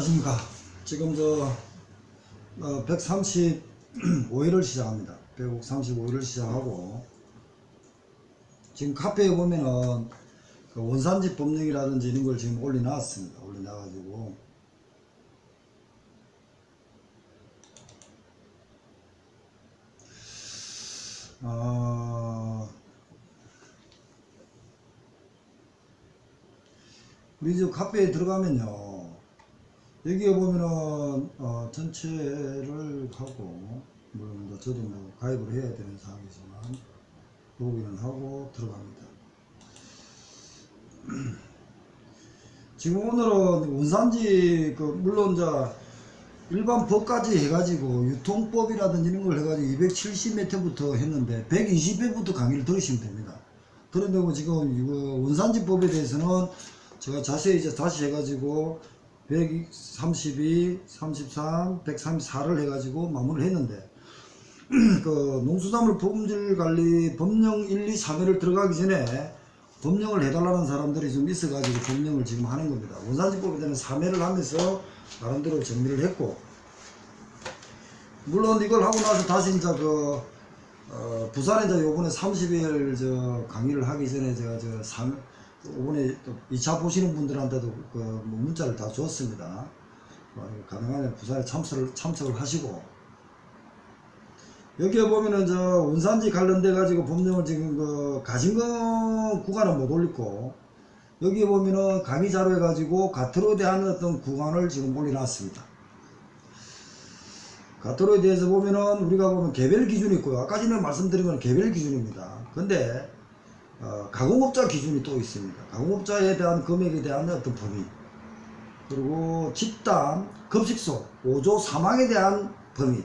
안녕하십니까. 지금 135일을 시작합니다. 135일을 시작하고, 지금 카페에 보면은 그 원산지 법령이라든지 이런 걸 지금 올려놨습니다. 올려놔가지고, 우리 저 카페에 들어가면요, 여기에 보면은 전체를 하고, 물론 저도 뭐 가입을 해야 되는 상황이지만 로그인을 하고 들어갑니다. 지금 오늘은 원산지 물론 일반 법까지 해가지고 유통법이라든지 이런 걸 해가지고 270몇 회부터 했는데 120회부터 강의를 들으시면 됩니다. 그런데 지금 이거 원산지법에 대해서는 제가 자세히 이제 다시 해가지고 132, 33, 134를 해가지고 마무리를 했는데, 그 농수산물 품질관리 법령 1, 2, 3회를 들어가기 전에 법령을 해달라는 사람들이 좀 있어가지고 법령을 지금 하는 겁니다. 원산지법에 대한 3회를 하면서 나름대로 정리를 했고, 물론 이걸 하고 나서 다시 이제 부산에 요번에 30일 강의를 하기 전에 제가 이번에 또 2차 보시는 분들한테도 문자를 다 줬습니다. 가능하면 부산에 참석을 하시고, 여기에 보면은 원산지 관련돼 가지고 법령을 지금 가진금 구간은 못 올리고, 여기에 보면은 강의 자료해 가지고 가토로에 대한 어떤 구간을 지금 올려놨습니다. 가토로에 대해서 보면은 우리가 보면 개별 기준이 있고요. 아까 전에 말씀드린 건 개별 기준입니다. 근데 가공업자 기준이 또 있습니다. 가공업자에 대한 금액에 대한 어떤 범위, 그리고 집단, 급식소, 5조 사망에 대한 범위.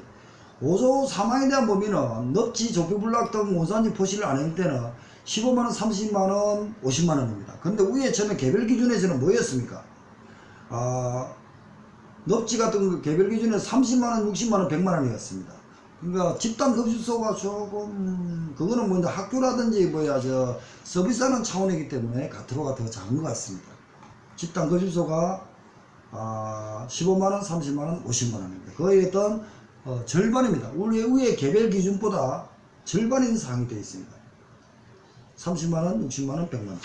5조 사망에 대한 범위는 넙지, 조피불락 등 원산지 포시를 안 했을 때는 15만원, 30만원, 50만원입니다. 근데 위에 처음에 개별 기준에서는 뭐였습니까? 넙지 같은 개별 기준에서 30만원, 60만원, 100만원이었습니다. 그러니까 집단 급식소가 조금, 그거는 뭐 이제 학교라든지 서비스하는 차원이기 때문에 가토로가 더 작은 것 같습니다. 집단 급식소가 15만원, 30만원, 50만원입니다. 거의 어떤 절반입니다. 위에 개별 기준보다 절반인 사항이 되어 있습니다. 30만원, 60만원, 100만원.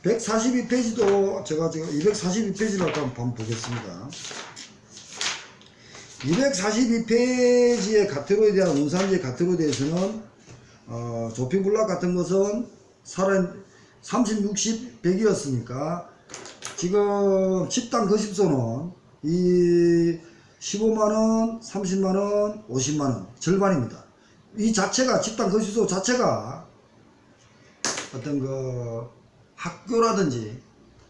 142페이지도 제가 242페이지로 한번 보겠습니다. 242페이지의 가토로에 대한 원산지의 가토로에 대해서는 조피불락 같은 것은 30, 60, 100이었으니까 지금 집단 거십소는 이 15만원, 30만원, 50만원 절반입니다. 이 자체가 집단 거십소 자체가 어떤 학교라든지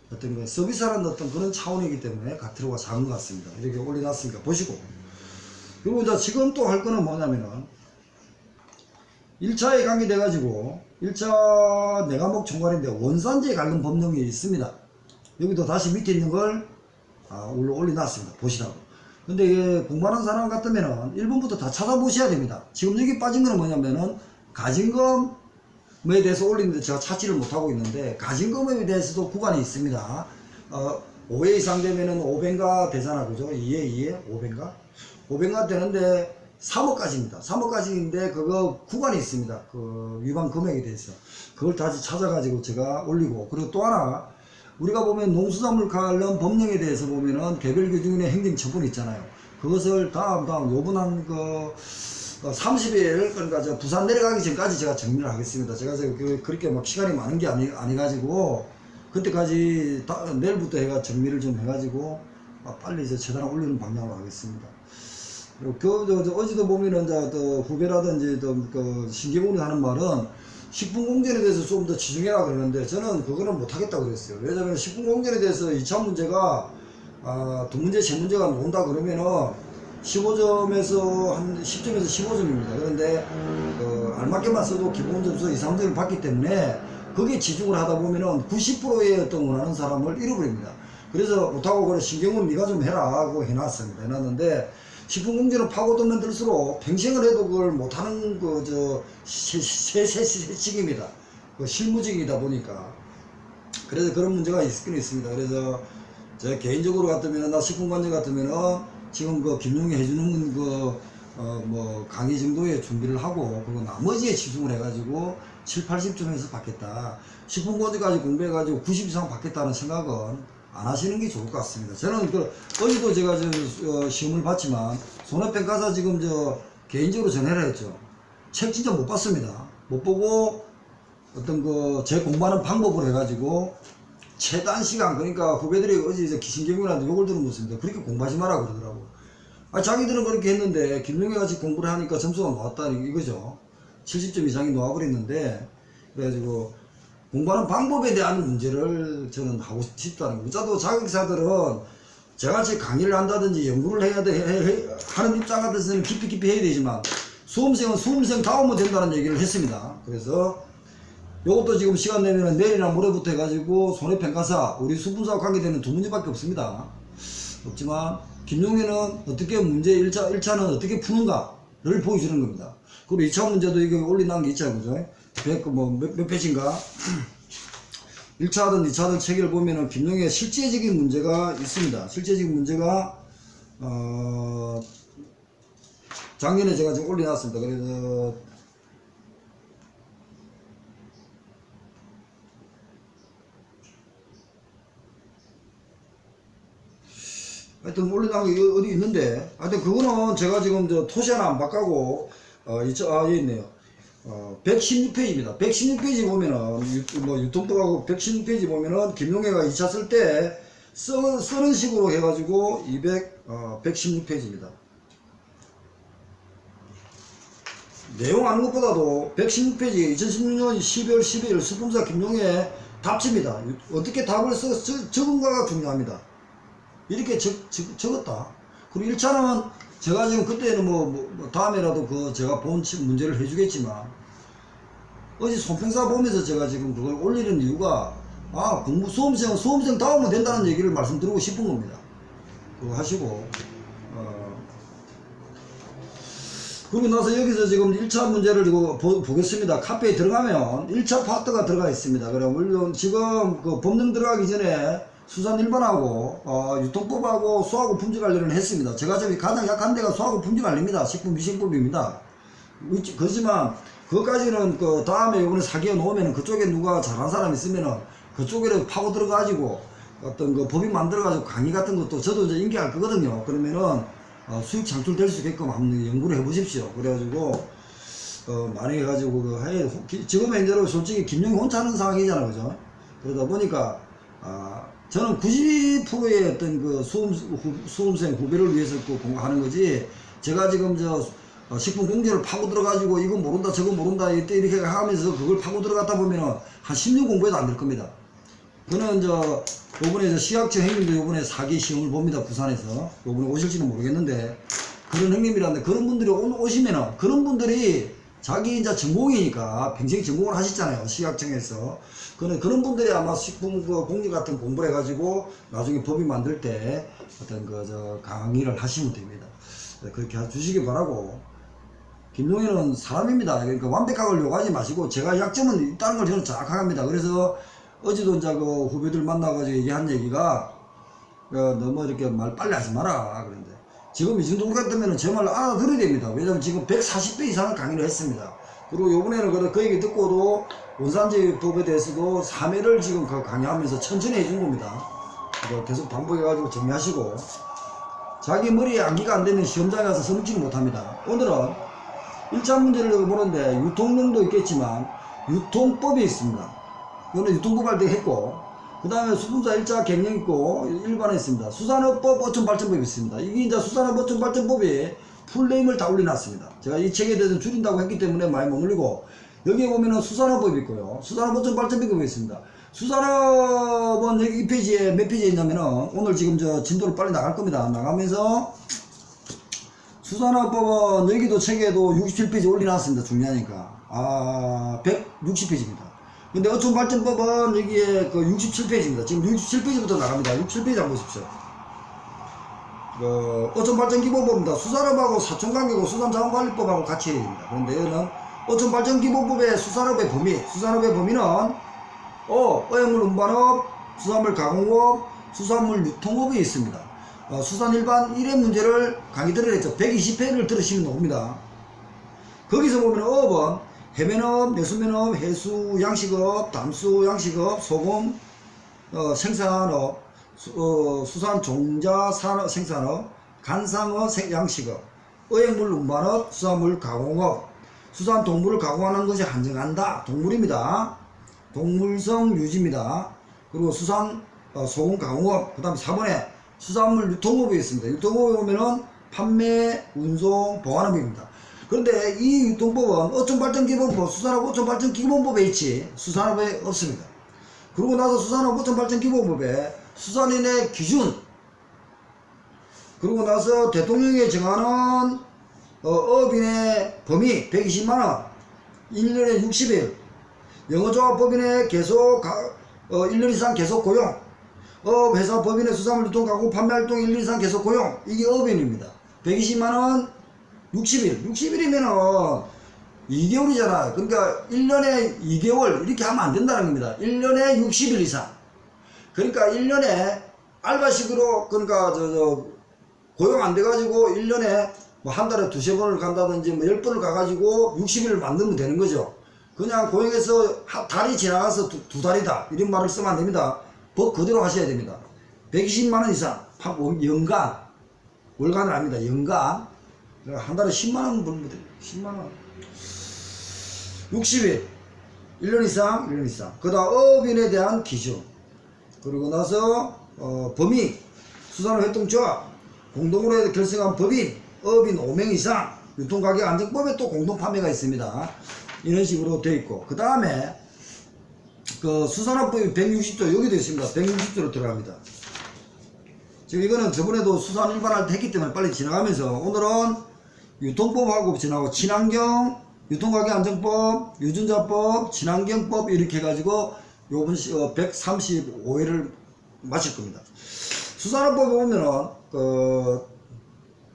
어떤 서비스하는 어떤 그런 차원이기 때문에 가토로가 작은 것 같습니다. 이렇게 올려놨으니까 보시고, 그리고 이제 지금 또 할 거는 뭐냐면은 1차에 관계돼 가지고 1차 내과목 총괄인데 원산지에 관련 법령이 있습니다. 여기도 다시 밑에 있는 걸 올려놨습니다. 보시라고. 근데 이게 공부하는 사람 같으면은 1번부터 다 찾아보셔야 됩니다. 지금 여기 빠진 거는 뭐냐면은 가진금에 대해서 올리는데 제가 찾지를 못하고 있는데, 가진금에 대해서도 구간이 있습니다. 5회 이상 되면은 5배인가 되잖아, 그죠? 2회, 5배인가? 5배인가 되는데 3억까지입니다. 3억까지인데 그거 구간이 있습니다. 위반 금액에 대해서. 그걸 다시 찾아가지고 제가 올리고, 그리고 또 하나, 우리가 보면 농수산물 관련 법령에 대해서 보면은 개별 기준의 행정처분이 있잖아요. 그것을 다음 요번 한 30일, 그러니까 부산 내려가기 전까지 제가 정리를 하겠습니다. 제가 그렇게 막 시간이 많은 게 아니가지고, 그때까지 내일부터 정리를 좀 해가지고, 빨리 최대한 올리는 방향으로 하겠습니다. 어제도 보면은 후배라든지 신경훈이 하는 말은 식품공정에 대해서 좀 더 치중해라 그러는데, 저는 그거는 못하겠다고 그랬어요. 왜냐면 식품공정에 대해서 2차 문제가 2문제, 3문제가 나온다 그러면은 15점에서 한 10점에서 15점입니다. 그런데 알맞게만 써도 기본 점수 2, 3점을 받기 때문에 거기에 치중을 하다 보면은 90%의 어떤 원하는 사람을 잃어버립니다. 그래서 못하고, 그래 신경은 네가 좀 해라 하고 해놨습니다. 해놨는데, 식품공정은 파고들면 들수록 평생을 해도 그걸 못하는 세식입니다. 실무직이다 보니까. 그래서 그런 문제가 있긴 있습니다. 그래서 제 개인적으로 같으면, 나 식품관제 같으면은, 지금 그 김용희 해주는 뭐 강의 정도의 준비를 하고, 그리고 나머지에 집중을 해가지고, 7, 80점에서 받겠다. 식품관제까지 공부해가지고 90 이상 받겠다는 생각은 안 하시는 게 좋을 것 같습니다. 저는 어제도 제가 시험을 봤지만, 손해평가사 지금 개인적으로 전해를 했죠. 책 진짜 못 봤습니다. 못 보고, 어떤 제 공부하는 방법을 해가지고, 최단 시간, 그러니까 후배들이 어제 기신경이라도 욕을 들은 모습인데, 그렇게 공부하지 마라 그러더라고. 자기들은 그렇게 했는데, 김용희 같이 공부를 하니까 점수가 나왔다, 이거죠. 70점 이상이 나와버렸는데, 그래가지고, 공부하는 방법에 대한 문제를 저는 하고 싶다는 거죠. 저도 자격사들은 저같이 강의를 한다든지 연구를 하는 입장 같아서는 깊이 해야 되지만, 수험생은 수험생 다우면 된다는 얘기를 했습니다. 그래서, 요것도 지금 시간 내면은 내일이나 모레부터 해가지고 손해평가사, 우리 수분사와 관계되는 두 문제밖에 없습니다. 없지만, 김용희는 어떻게 문제 1차는 어떻게 푸는가를 보여주는 겁니다. 그리고 2차 문제도 이거 올린다는 게 있잖아요. 그죠? 몇 페이지인가? 1차든 2차든 체계를 보면은 김용희의 실제적인 문제가 있습니다. 실제적인 문제가, 작년에 제가 지금 올려놨습니다. 그래서, 하여튼 올려놓은 게 어디 있는데, 하여튼 그거는 제가 지금 토시 하나 안 바꾸고, 여기 있네요. 116페이지입니다. 116페이지 보면은, 유통법하고 116페이지 보면은, 김용혜가 2차 쓸 때, 쓰는 식으로 해가지고, 116페이지입니다. 내용 아는 것보다도 116페이지 2016년 12월 12일 수품사 김용혜 답집니다. 어떻게 답을 적은가가 중요합니다. 이렇게 적었다. 그리고 1차는 제가 지금 그때는 다음에라도 제가 본 문제를 해주겠지만, 어제 손평사 보면서 제가 지금 그걸 올리는 이유가, 수험생은 수험생 다우면 된다는 얘기를 말씀드리고 싶은 겁니다. 그거 하시고, 그러고 나서 여기서 지금 1차 문제를 보겠습니다. 카페에 들어가면 1차 파트가 들어가 있습니다. 그래, 물론 지금 법령 들어가기 전에 수산 일반하고 유통법하고 수하고 품질관리를 했습니다. 제가 저기 가장 약한 데가 수하고 품질관리입니다. 식품위생법입니다. 그렇지만 그것까지는 다음에 이번에 사기에 놓으면 그쪽에 누가 잘한 사람 있으면은 그쪽에 파고 들어가지고 어떤 법인 만들어가지고 강의 같은 것도 저도 이제 인계할 거거든요. 그러면은 수익 창출될 수 있게끔 한번 연구를 해보십시오. 그래가지고 많이 해가지고 지금 현재로 솔직히 김용희 혼자 하는 상황이잖아요. 그죠? 그러다 보니까 저는 90%의 어떤 수험생 후배를 위해서 공부하는 거지, 제가 지금 식품 공제를 파고 들어가지고 이거 모른다 저거 모른다 이렇게 하면서 그걸 파고 들어갔다 보면은 한 10년 공부해도 안 될 겁니다. 그는 요번에 시학처 형님도 요번에 사기 시험을 봅니다. 부산에서. 요번에 오실지는 모르겠는데, 그런 형님이라는데, 그런 분들이 오시면은, 그런 분들이 자기 이제 전공이니까 평생 전공을 하셨잖아요. 시각청에서. 그런 분들이 아마 식품 공제 같은 공부를 해가지고 나중에 법인 만들 때 어떤 강의를 하시면 됩니다. 그렇게 해주시기 바라고. 김용희는 사람입니다. 그러니까 완벽하게 요구하지 마시고, 제가 약점은 있다는 걸 저는 정확하게 합니다. 그래서 어제도 이제 후배들 만나가지고 얘기한 얘기가, 너무 이렇게 말 빨리 하지 마라. 그런데 지금 이 정도 같으면 제 말 알아들어야 됩니다. 왜냐면 지금 140배 이상을 강의를 했습니다. 그리고 요번에는 그 얘기 듣고도 원산지법에 대해서도 3회를 지금 강의하면서 천천히 해준 겁니다. 계속 반복해가지고 정리하시고, 자기 머리에 암기가 안 되면 시험장에 가서 써먹지는 못합니다. 오늘은 1차 문제를 보는데 유통령도 있겠지만 유통법이 있습니다. 이거는 유통법 할 때 했고, 그 다음에 수분사 1차 갱령 있고 일반에 있습니다. 수산업법 어촌발전법이 있습니다. 이게 이제 수산업 어촌발전법이 풀네임을 다 올려놨습니다. 제가 이 책에 대해서 줄인다고 했기 때문에 많이 못 올리고, 여기에 보면은 수산업법이 있고요. 수산업 어촌발전법이 있습니다. 수산업은 여기 이 페이지에 몇 페이지에 있냐면은, 오늘 지금 진도를 빨리 나갈 겁니다. 나가면서 수산업법은 여기도 책에도 67페이지 올려놨습니다. 중요하니까. 160페이지입니다. 근데 어촌발전법은 여기에 67페이지입니다. 지금 67페이지부터 나갑니다. 67페이지 한번 보십시오. 어촌발전기본법입니다. 수산업하고 사촌관계고 수산자원관리법하고 같이 해야 됩니다. 그런데 여기는 어촌발전기본법의 수산업의 범위는 어획물 운반업, 수산물 가공업, 수산물 유통업이 있습니다. 수산 일반 1회 문제를 강의 들으랬죠. 120회를 들으시면 나옵니다. 거기서 보면 업은 해면업, 내수면업, 해수 양식업, 담수 양식업, 소금 생산업, 수산 종자 산업 생산업, 간상어 양식업, 어획물 운반업, 수산물 가공업, 수산 동물을 가공하는 것이 한정한다. 동물입니다. 동물성 유지입니다. 그리고 수산 소금 가공업, 그 다음 4번에 수산물 유통업이 있습니다. 유통업에 보면은 판매, 운송, 보관업입니다. 그런데 이 유통법은 어촌발전기본법, 수산업 어촌발전기본법에 있지 수산업에 없습니다. 그러고 나서 수산업 어촌발전기본법에 수산인의 기준, 그러고 나서 대통령이 정하는 업인의 범위 120만원, 1년에 60일, 영어조합법인의 계속 1년 이상 계속 고용, 회사 법인의 수산물 유통 가공 판매활동 1년 이상 계속 고용, 이게 업인입니다. 120만원 60일이면은 2개월이잖아. 그러니까 1년에 2개월 이렇게 하면 안 된다는 겁니다. 1년에 60일 이상. 그러니까 1년에 알바식으로, 그러니까 고용 안 돼가지고 1년에 뭐 한 달에 2-3번을 간다든지 뭐 10번을 가가지고 60일을 만들면 되는 거죠. 그냥 고용해서 달이 지나가서 두 달이다, 이런 말을 쓰면 안 됩니다. 법 그대로 하셔야 됩니다. 120만원 이상, 연간, 월간은 아닙니다. 연간. 한 달에 10만원 벌면 돼요. 10만원. 60일. 1년 이상, 1년 이상. 그 다음 업인에 대한 기준. 그리고 나서, 범위. 수산업협동조합. 공동으로 결성한 법인. 업인 5명 이상. 유통가격안정법에 또 공동판매가 있습니다. 이런 식으로 되어 있고. 그 다음에, 수산업법이 160조, 여기도 있습니다. 160조로 들어갑니다. 지금 이거는 저번에도 수산 일반할 때 했기 때문에 빨리 지나가면서, 오늘은 유통법하고 지나고 친환경, 유통가격안정법, 유전자법, 친환경법 이렇게 해가지고 요번 135회를 마칠 겁니다. 수산업법에 보면은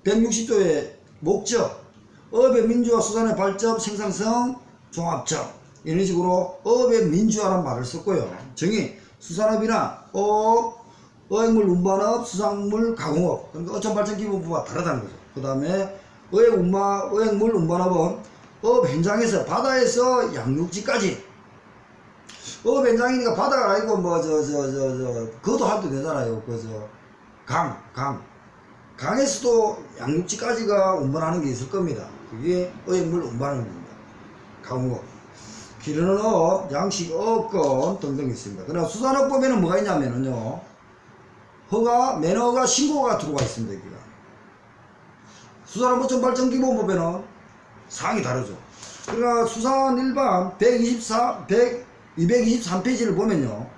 160조의 목적, 업의 민주화, 수산의 발전, 생산성, 종합적, 이런 식으로 업의 민주화라는 말을 썼고요. 정의, 수산업이나 어획물 운반업, 수산물 가공업, 그러니까 어촌발전기본법과 다르다는 거죠. 그 다음에 어획물 운반업은 업 현장에서, 바다에서 양육지까지. 업 현장이니까 바다가 아니고 그것도 할때 되잖아요. 강에서도 양육지까지가 운반하는 게 있을 겁니다. 그게 어획물 운반하는 겁니다. 가공업. 기르는 업, 양식, 업권 등등 있습니다. 그러나 수산업법에는 뭐가 있냐면요. 허가, 매너가, 신고가 들어가 있습니다. 여기가. 수산업어촌발전기본법에는 사항이 다르죠. 그러니까 수산 일반 223페이지를 보면요.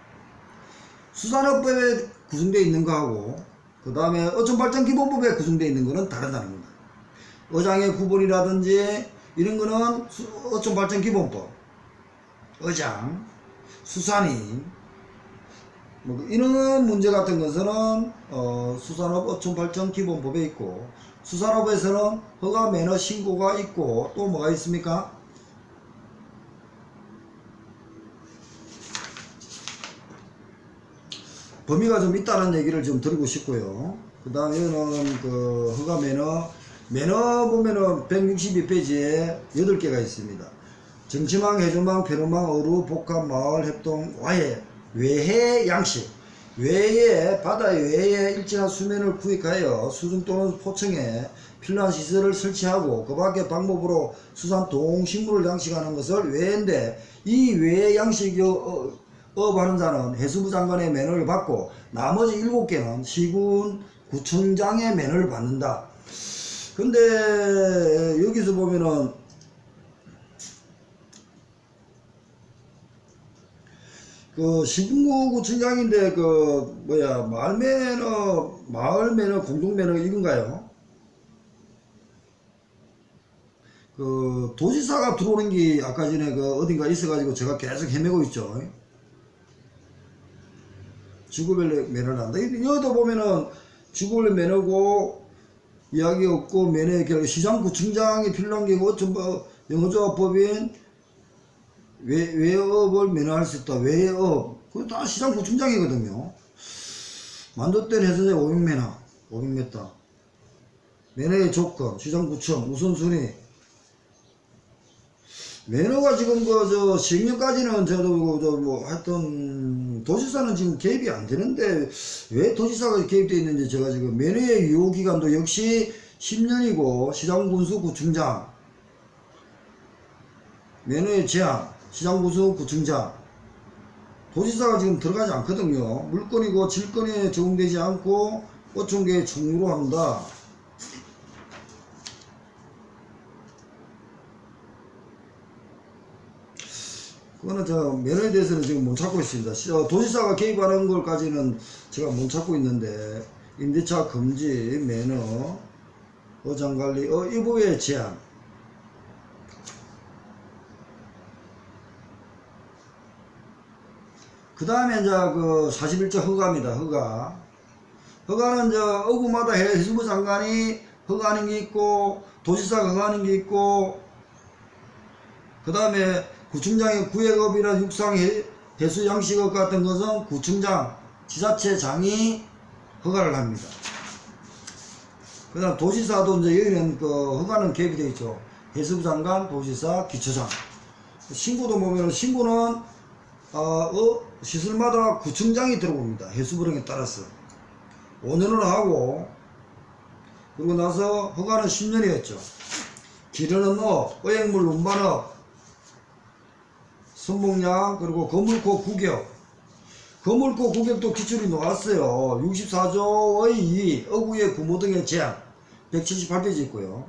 수산업법에 구성되어 있는 거하고, 그 다음에 어촌발전기본법에 구성되어 있는 거는 다르다는 겁니다. 어장의 구분이라든지 이런 거는 어촌발전기본법, 어장, 수산인, 뭐 이런 문제 같은 것은 수산업 어촌발전기본법에 있고, 수산업에서는 허가, 매너, 신고가 있고, 또 뭐가 있습니까? 범위가 좀 있다는 얘기를 좀 드리고 싶고요. 그 다음에는 허가, 매너 보면은 162페이지에 8개가 있습니다. 정치망, 해조망, 페로망, 어루, 복합, 마을, 협동, 와해, 외해, 양식. 외해, 바다 외에 일정한 수면을 구획하여 수중 또는 포청에 필요한 시설을 설치하고 그 밖의 방법으로 수산 동식물을 양식하는 것을 외해인데, 이 외해 양식 업하는 자는 해수부 장관의 면허를 받고 나머지 7개는 시군 구청장의 면허를 받는다. 근데 여기서 보면은 시군구 구청장인데 마을 매너, 공동 매너 이건가요? 도지사가 들어오는 게 아까 전에 어딘가 있어가지고 제가 계속 헤매고 있죠. 지구별 매너를 한다. 여기도 보면은 지구별 매너고 이야기 없고 매너의 결과 시장구청장이 필요한 게 영어조합법인 외업을 매너할 수 있다. 외업. 그거 다 시장구청장이거든요. 만족된 해서제 500m, 500m. 매너의 조건, 시장 구청, 우선순위. 매너가 지금 시행령까지는 하여튼 도지사는 지금 개입이 안 되는데 왜 도지사가 개입되어 있는지 제가 지금 매너의 유효기간도 역시 10년이고 시장군수 구청장 매너의 제한 시장군수 구청장 도지사가 지금 들어가지 않거든요. 물건이고 질건에 적용되지 않고 어촌계에 총무로 한다. 그거는 매너에 대해서는 지금 못 찾고 있습니다. 도지사가 개입하는 것까지는 제가 못 찾고 있는데 임대차 금지, 매너, 어장관리, 이부의 제한. 그 다음에 이제 41조 허가입니다. 허가는 어구마다 해수부 장관이 허가하는 게 있고 도지사가 허가하는 게 있고 그 다음에 구청장의 구획업이나 육상 해수 양식업 같은 것은 구청장, 지자체장이 허가를 합니다. 그 다음 도지사도 이제 여기는 허가는 개입이 되어 있죠. 해수부 장관, 도지사, 기초장. 신고도 보면은 신고는 시설마다 구청장이 들어옵니다. 해수부령에 따라서 5년을 하고 그리고 나서 허가는 10년이었죠. 기르는 업, 어획물 운반업, 선봉량, 그리고 거물고 구격. 거물고 구격도 기출이 나왔어요. 64조의 2, 어구의 부모 등의 제한 178페이지 있고요.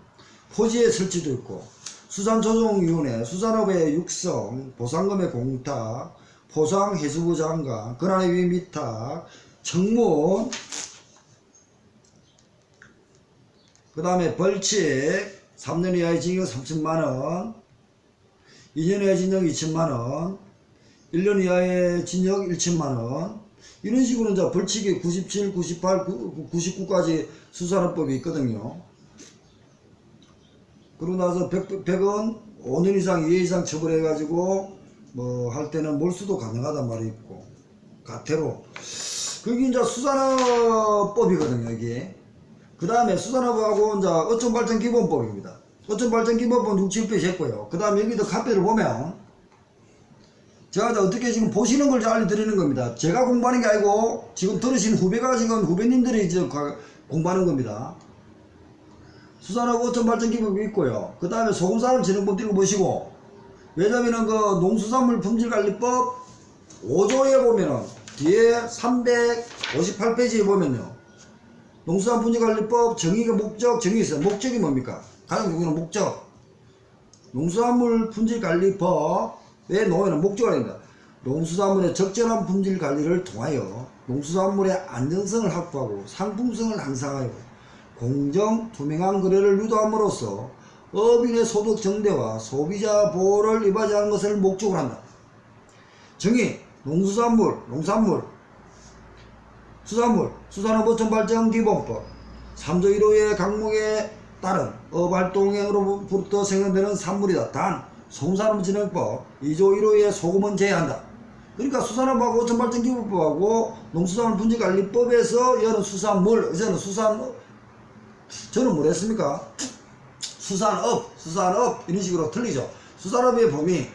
포지의 설치도 있고 수산조정위원회, 수산업의 육성, 보상금의 공탁, 포상해수부 장관, 권한의 위임 위탁, 청문, 그 다음에 벌칙 3년 이하의 징역 3천만원, 2년 이하의 징역 2천만원, 1년 이하의 징역 1천만원. 이런 식으로 이제 벌칙이 97, 98, 99까지 수산업법이 있거든요. 그러고 나서 100원 5년 이상 이해 이상 처벌해가지고 할 때는 몰수도 가능하단 말이 있고, 가태로. 그게 이제 수산업법이거든요, 이게. 그 다음에 수산업하고 이제 어촌발전기본법입니다. 어촌발전기본법 6, 7페이지 했고요. 그 다음에 여기도 카페를 보면, 제가 어떻게 지금 보시는 걸 알려드리는 겁니다. 제가 공부하는 게 아니고, 지금 들으신 후배가 지금 후배님들이 이제 공부하는 겁니다. 수산업 어촌발전기법이 있고요. 그 다음에 소금산업진흥법 읽어보시고, 왜냐면은 농수산물 품질관리법 5조에 보면은, 뒤에 358페이지에 보면요. 농수산 품질관리법 정의가 목적, 정의 있어요. 목적이 뭡니까? 가장 중요한 목적. 농수산물 품질관리법의 노예는 목적을 합니다. 농수산물의 적절한 품질관리를 통하여 농수산물의 안전성을 확보하고 상품성을 향상하여 공정, 투명한 거래를 유도함으로써 업인의 소득 정대와 소비자 보호를 위반하지 않는 것을 목적으로 한다. 정의, 농수산물, 농산물, 수산물, 수산업어촌발전기본법 3조 1호의 강목에 따른 업활동행으로부터 생성되는 산물이다. 단, 소금산업진흥법 2조 1호의 소금은 제외한다. 그러니까 수산업하고 어촌발전기본법하고 농수산물 분지관리법에서 여는 수산물, 저는 저는 뭘 했습니까? 수산업 이런 식으로 틀리죠. 수산업의 범위,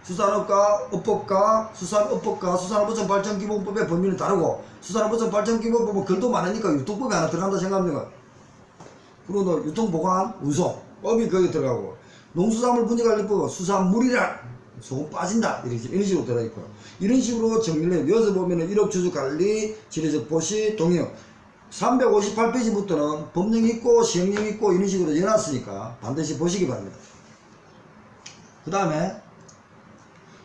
수산업과 업법과 수산업법과 수산업어촌발전기본법의 범위는 다르고, 수산업어촌발전기본법은 글도 많으니까 유통법에 하나 들어간다 생각합니다. 그리고 유통보관, 운송법이 거기 들어가고, 농수산물 분지관리법은 수산물이라 소금 빠진다 이런 식으로 들어있고, 이런 식으로 정리를 해요. 여기서 보면은 일억주주관리, 지리적 보시, 동의역 358페이지부터는 법령 있고 시행령 있고 이런 식으로 해놨으니까 반드시 보시기 바랍니다. 그 다음에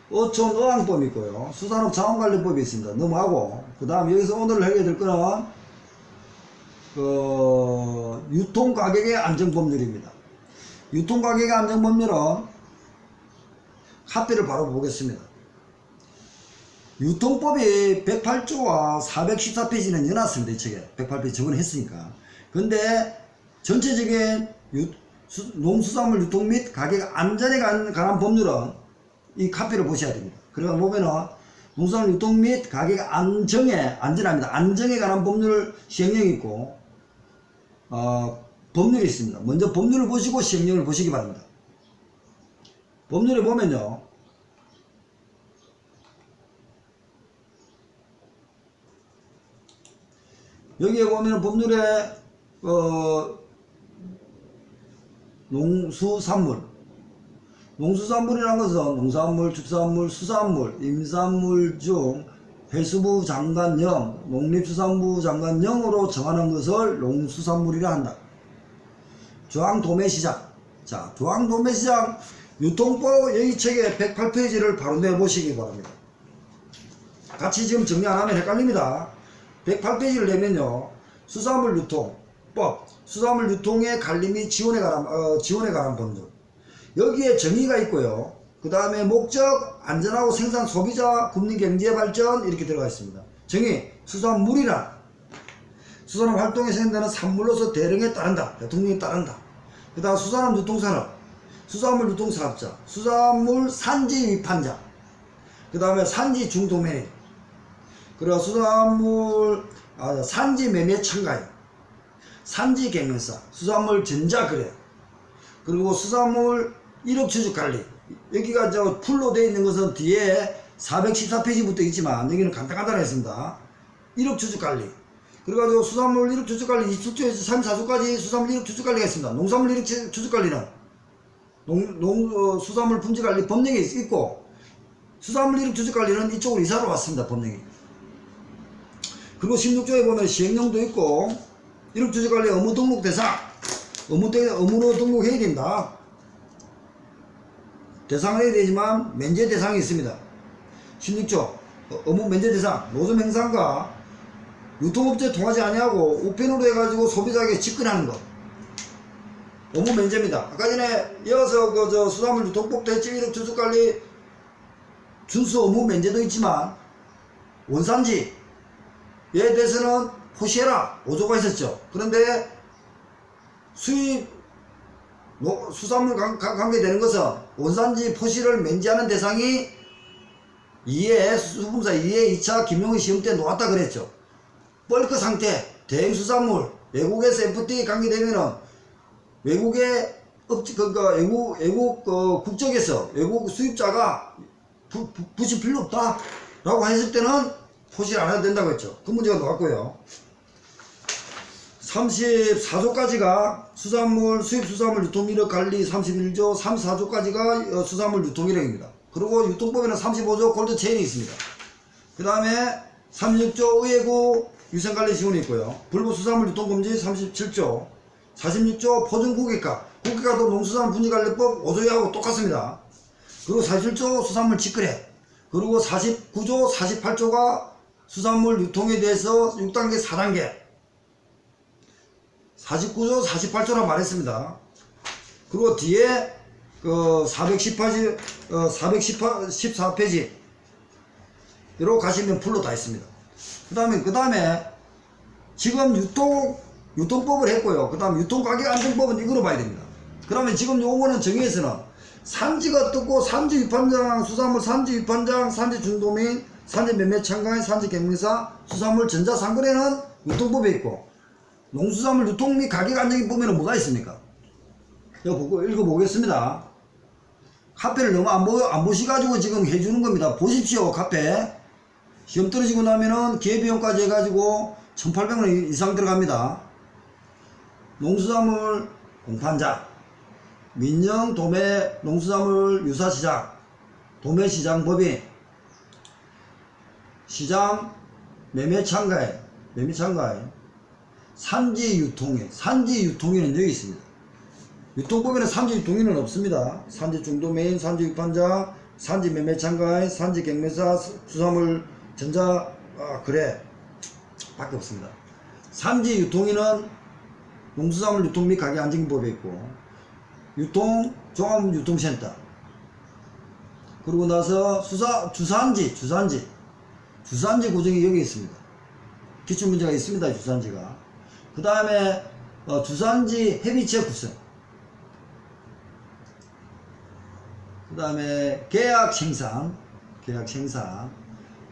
어촌어항법이 있고요. 수산업 자원관리법이 있습니다. 넘어가고, 그 다음 여기서 오늘 하게 될 거는 유통가격의 안정법률입니다. 유통가격의 안정법률은 카피를 바로 보겠습니다. 유통법이 108조와 414페이지는 연놨습니다. 이 책에 108페이지 저번에 했으니까. 근데 전체적인 농수산물 유통 및 가격 안전에 관한 법률은 이 카피를 보셔야 됩니다. 그러면 보면은 농수산물 유통 및 가격 안전합니다. 안정에 관한 법률 시행령이 있고 법률이 있습니다. 먼저 법률을 보시고 시행령을 보시기 바랍니다. 법률에 보면요, 여기에 보면 법률에 농수산물이라는 것은 농산물, 축산물, 수산물, 임산물 중 해수부 장관령, 농립수산부 장관령으로 정하는 것을 농수산물이라 한다. 조항도매시장. 자, 조항도매시장 유통법 여기 책에 108페이지를 바로 내보시기 바랍니다. 같이 지금 정리 안 하면 헷갈립니다. 108페이지를 내면요, 수산물 유통법, 수산물 유통의 관리 및 지원에 관한 법률. 여기에 정의가 있고요. 그 다음에 목적, 안전하고 생산, 소비자, 국민 경제 발전 이렇게 들어가 있습니다. 정의, 수산물이란 수산업 활동에 생산되는 산물로서 대령에 따른다. 대통령에 따른다. 그 다음 수산업 유통산업, 수산물 유통사업자, 수산물 산지 위판자, 그 다음에 산지 중도매입, 그리고 수산물 산지 매매 참가인, 산지 경영사, 수산물 전자거래, 그리고 수산물 1억 주주관리. 여기가 저 풀로 되어 있는 것은 뒤에 414페이지부터 있지만 여기는 간단하겠습니다. 1억 주주관리. 그래가지고 수산물 1억 주주관리 27조에서 34조까지 수산물 1억 주주관리가 있습니다. 농산물 1억 주주관리는 수산물 품질관리 법령이 있고, 수산물 1억 주주관리는 이쪽으로 이사로 왔습니다. 법령이. 그리고 16조에 보면 시행령도 있고, 1억 주주관리 의무 등록 대상, 의무로 등록해야 된다. 대상을 해야 되지만 면제 대상이 있습니다. 16조 의무 면제 대상, 노점 행사과 유통업체 통하지 아니하고 우편으로 해가지고 소비자에게 직근하는 것, 의무 면제입니다. 아까 전에 이어서 수산물 유통법도 했지, 1억 주주관리 준수 의무 면제도 있지만 원산지에 대해서는 표시해라 5조가 있었죠. 그런데 수입 수산물 관계되는 것은 원산지 표시를 면제하는 대상이 수분사 2회 2차 김용희 시험 때 놓았다 그랬죠. 벌크 상태, 대행수산물, 외국에서 FTA 관계되면은 외국의 외국 국적에서 외국 수입자가 붙일 필요 없다 라고 했을 때는 표시를 안 해도 된다고 했죠. 그 문제가 나왔고요. 34조까지가 수입 수산물 유통이력 관리 31조, 34조까지가 수산물 유통이력입니다. 그리고 유통법에는 35조 골드 체인이 있습니다. 그 다음에 36조 의회구 위생관리 지원이 있고요. 불법 수산물 유통금지 37조, 46조 포준고객가, 고객가도 농수산물 분지관리법 5조하고 똑같습니다. 그리고 47조 수산물 직거래, 그리고 49조, 48조가 수산물 유통에 대해서 6단계, 4단계, 49조, 48조라 말했습니다. 그리고 뒤에 414페이지 로 가시면 풀로 다 있습니다. 그 다음에 지금 유통법을 했고요. 그 다음 유통가격안정법은 이거로 봐야 됩니다. 그러면 지금 요거는 정의에서는 산지가 떴고, 산지 위판장, 수산물 산지 위판장, 산지 중도민, 산지 매매 참가인, 산지 경매사, 수산물 전자상거래는 유통법에 있고, 농수산물 유통 및 가격 안정이 보면은 뭐가 있습니까? 이거 보고 읽어보겠습니다. 카페를 너무 안 보시가지고 지금 해주는 겁니다. 보십시오, 카페. 시험 떨어지고 나면은 기회비용까지 해가지고 1,800원 이상 들어갑니다. 농수산물 공판장, 민영 도매 농수산물 유사시장, 도매시장 법인, 시장 매매참가인, 산지 유통인은 여기 있습니다. 유통법에는 산지 유통인은 없습니다. 산지 중도매인, 산지 위판장, 산지 매매참가인, 산지 경매사, 수산물 전자 거래 밖에 없습니다. 산지 유통인은 농수산물 유통 및 가격 안정법에 있고, 종합유통센터, 그러고 나서 주산지 구정이 여기 있습니다. 기출문제가 있습니다. 주산지가. 그 다음에 주산지 협의체 구성, 그 다음에 계약 생산,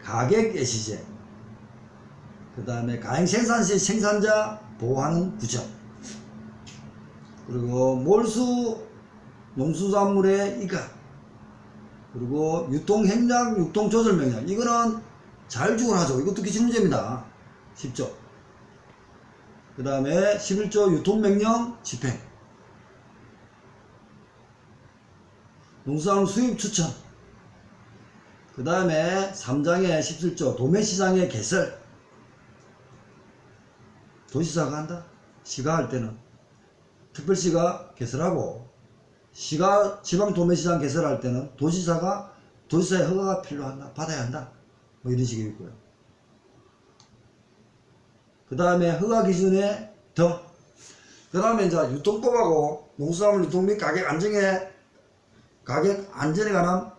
가격 예시제, 그 다음에 가행 생산 시 생산자 보호하는 구조, 그리고 몰수 농수산물의 이가, 그리고 유통 행량, 유통 조절 명령. 이거는 자율적으로 하죠. 이것도 기출 문제입니다. 10조. 그 다음에 11조 유통 명령 집행. 농수산물 수입 추천. 그 다음에 3장의 17조 도매시장의 개설. 도시사가 한다. 시가 할 때는 특별시가 개설하고, 시가 지방 도매시장 개설할 때는 도지사의 허가가 필요한다. 받아야 한다. 뭐 이런 식이 있고요. 그 다음에 허가 기준에 더. 그 다음에 이제 유통법하고 농수산물 유통 및 가격 안정에 관한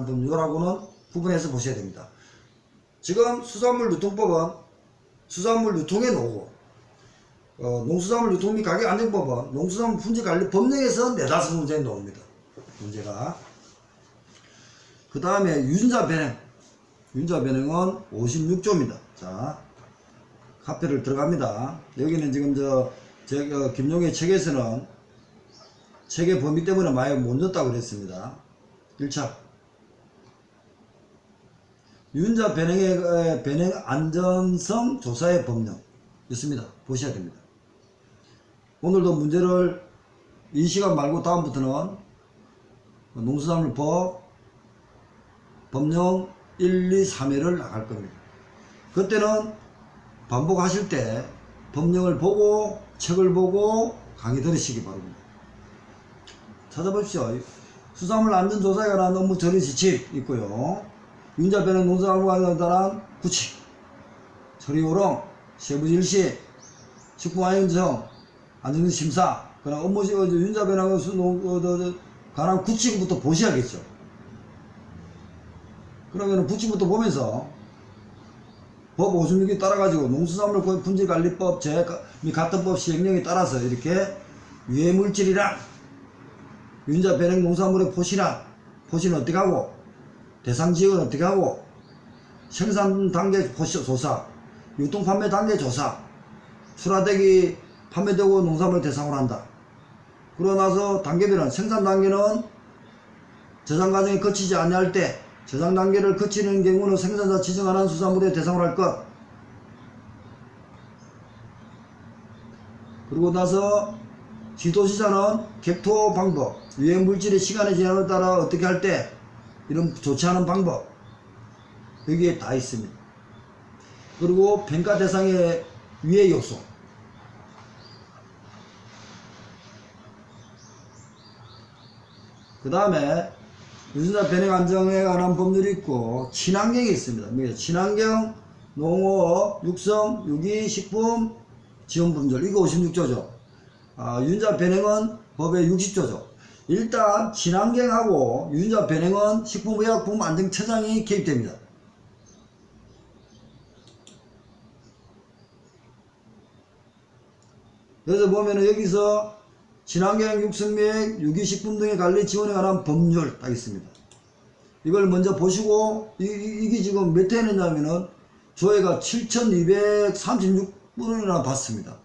법률하고는 구분해서 보셔야 됩니다. 지금 수산물 유통법은 수산물 유통의 노고, 농수산물 유통 및 가격 안정법은 농수산물 품질 관리 법령에서 4-5 문제에 나옵니다. 문제가. 그 다음에 유전자 변형. 유전자 변형은 56조입니다. 자, 카페를 들어갑니다. 여기는 지금 제가 김용의 책에서는 책의 범위 때문에 많이 못 넣었다고 그랬습니다. 1차. 유전자 변형의 변형 안전성 조사의 법령 있습니다. 보셔야 됩니다. 오늘도 문제를 이 시간 말고 다음부터는 농수산물법 법령 1, 2, 3회를 나갈 겁니다. 그때는 반복하실 때 법령을 보고 책을 보고 강의 들으시기 바랍니다. 찾아보십시오. 수산물 안전조사에 관한 업무 처리 지침 있고요. 유전자 변형 농수산물에 따른 구칙, 처리 요령, 세부 질시, 식품안전청, 안전심사, 그런 업무 유전자 변형에 관한 구칙부터 보셔야겠죠. 그러면 구칙부터 보면서 법 56기 따라가지고 농수산물 품질관리법 및 같은 법 시행령에 따라서 이렇게 유해물질이랑 유전자 변형 농산물의 포시는 어떻게 하고, 대상지역은 어떻게 하고, 생산 단계 조사, 유통 판매 단계 조사, 출하되기 판매되고 농산물 대상으로 한다. 그러고 나서 단계별은 생산 단계는 저장 과정에 거치지 아니할 때, 저장 단계를 거치는 경우는 생산자 지정하는 수산물의 대상으로 할 것. 그리고 나서 지도시자는 객토 방법, 유해물질의 시간의 제한에 따라 어떻게 할 때 이런 조치하는 방법, 여기에 다 있습니다. 그리고 평가 대상의 유해 요소, 그 다음에 유전자 변형 안정에 관한 법률이 있고 친환경이 있습니다. 친환경, 농업, 육성, 유기, 식품, 지원법률, 이거 56조죠. 유전자 변형은 법의 60조죠. 일단 친환경하고 유전자 변형은 식품의약품안전처장이 개입됩니다. 그래서 보면은 여기서 친환경 육성 및 유기식품 등의 관리 지원에 관한 법률 딱 있습니다. 이걸 먼저 보시고 이게 지금 몇 회 했냐면은 조회가 7,236분이나 봤습니다.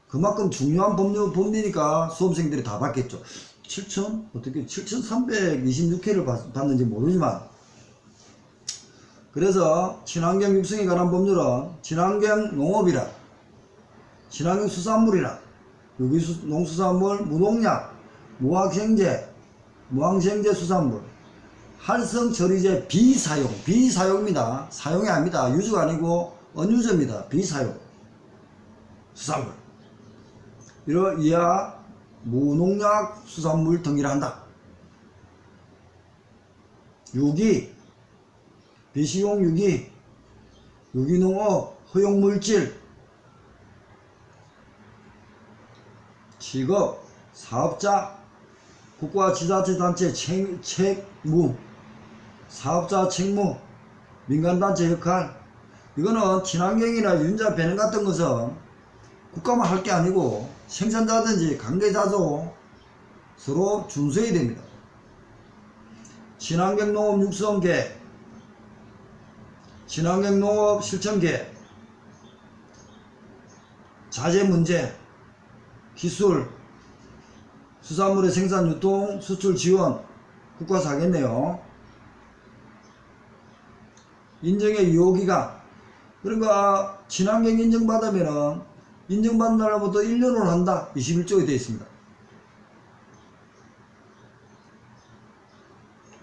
그만큼 중요한 법리니까 수험생들이 다 봤겠죠. 7,326회를 봤는지 모르지만, 그래서 친환경 육성에 관한 법률은 친환경 농업이라, 친환경 수산물이라, 농수산물, 무농약, 무항생제 수산물, 활성처리제 비사용입니다. 사용이 아닙니다. 유주가 아니고 언유저입니다. 비사용 수산물, 이하 무농약 수산물 등이라 한다. 유기, 비식용 유기, 유기농업, 허용물질, 직업, 사업자, 국가지자체단체 책무, 사업자 책무, 민간단체 역할. 이거는 친환경이나 유전자 변형 같은 것은 국가만 할 게 아니고 생산자든지 관계자도 서로 준수해야 됩니다. 친환경 농업 육성계, 친환경 농업 실천계획, 자재 문제, 기술, 수산물의 생산, 유통, 수출 지원, 국가에서 하겠네요. 인정의 유효기간, 그러니까 친환경 인정받으면은 인정받는 날부터 1년을 한다. 21조에 되어 있습니다.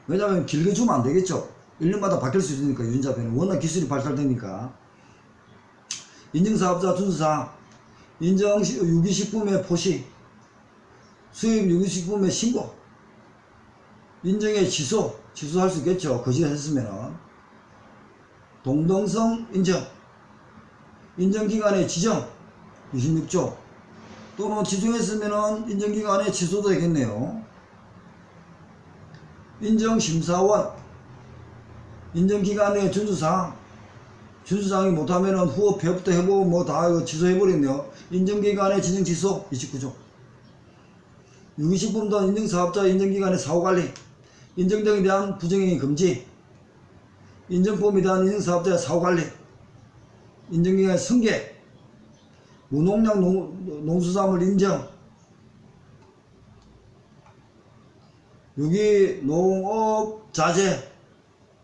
왜냐하면 길게 주면 안 되겠죠. 1년마다 바뀔 수 있으니까 유전자변은 워낙 기술이 발달되니까. 인증사업자 준수사항, 인정 유기식품의 포시, 수입 유기식품의 신고, 인정의 취소할 수 있겠죠. 거짓말 했으면은. 동등성 인정, 인정기간의 지정, 26조, 또는 지정했으면은 인정기간에 취소도 되겠네요. 인정심사원, 인정기간의 준수사항, 준수사항이 못하면은 후업 폐업도 해보고 뭐 다 취소해버렸네요. 인정기간의 지정 취소, 29조. 유기식품 등 인정사업자 인정기간의 사후관리, 인정 등에 대한 부정행위 금지, 인정법에 대한 인정사업자의 사후관리, 인정기간의 승계, 무농약 농수산물 인정, 유기농업 자재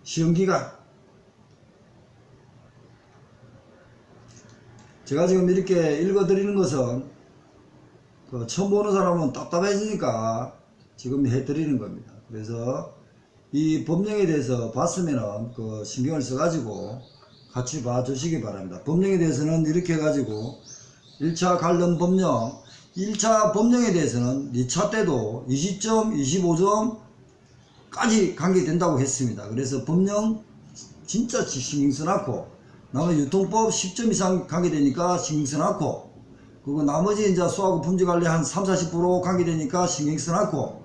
시험기간. 제가 지금 이렇게 읽어드리는 것은 처음 보는 사람은 답답해지니까 지금 해드리는 겁니다. 그래서 이 법령에 대해서 봤으면은 신경을 써가지고 같이 봐주시기 바랍니다. 법령에 대해서는 이렇게 해가지고 1차 관련 법령, 1차 법령에 대해서는 2차 때도 20점, 25점까지 관계된다고 했습니다. 그래서 법령 진짜 신경 써놨고, 나머지 유통법 10점 이상 관계되니까 신경 써놨고, 그리고 나머지 이제 수하고 품질 관리 한 30-40% 관계되니까 신경 써놨고,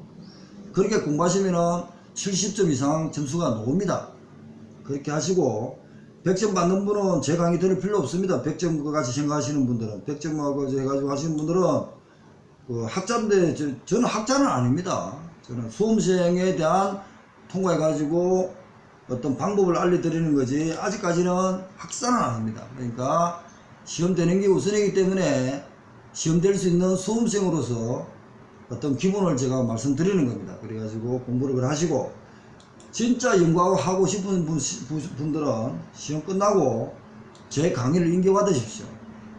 그렇게 공부하시면은 70점 이상 점수가 나옵니다. 그렇게 하시고, 100점 받는 분은 제 강의 들을 필요 없습니다. 100점 같이 생각하시는 분들은, 100점하고 해가지고 하시는 분들은 학자인데, 저는 학자는 아닙니다. 저는 수험생에 대한 통과해가지고 어떤 방법을 알려드리는 거지, 아직까지는 학사는 아닙니다. 그러니까 시험 되는 게 우선이기 때문에 시험 될 수 있는 수험생으로서 어떤 기본을 제가 말씀드리는 겁니다. 그래가지고 공부를 하시고, 진짜 연구하고 싶은 분들은 시험 끝나고 제 강의를 인계받으십시오.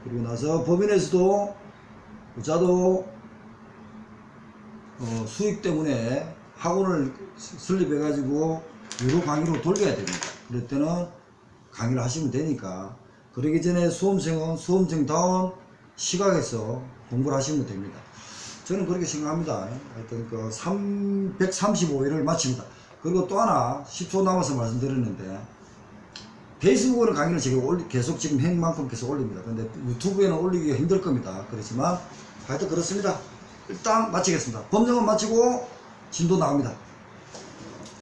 그리고 나서 법인에서도 저도 수익 때문에 학원을 설립해가지고 유료 강의로 돌려야 됩니다. 그럴 때는 강의를 하시면 되니까, 그러기 전에 수험생은 수험생다운 시각에서 공부를 하시면 됩니다. 저는 그렇게 생각합니다. 하여튼 135회를 마칩니다. 그리고 또 하나 10초 남아서 말씀드렸는데, 페이스북으로 강의를 제가 계속 지금 행만큼 계속 올립니다. 근데 유튜브에는 올리기가 힘들 겁니다. 그렇지만 하여튼 그렇습니다. 일단 마치겠습니다. 법령은 마치고 진도 나갑니다.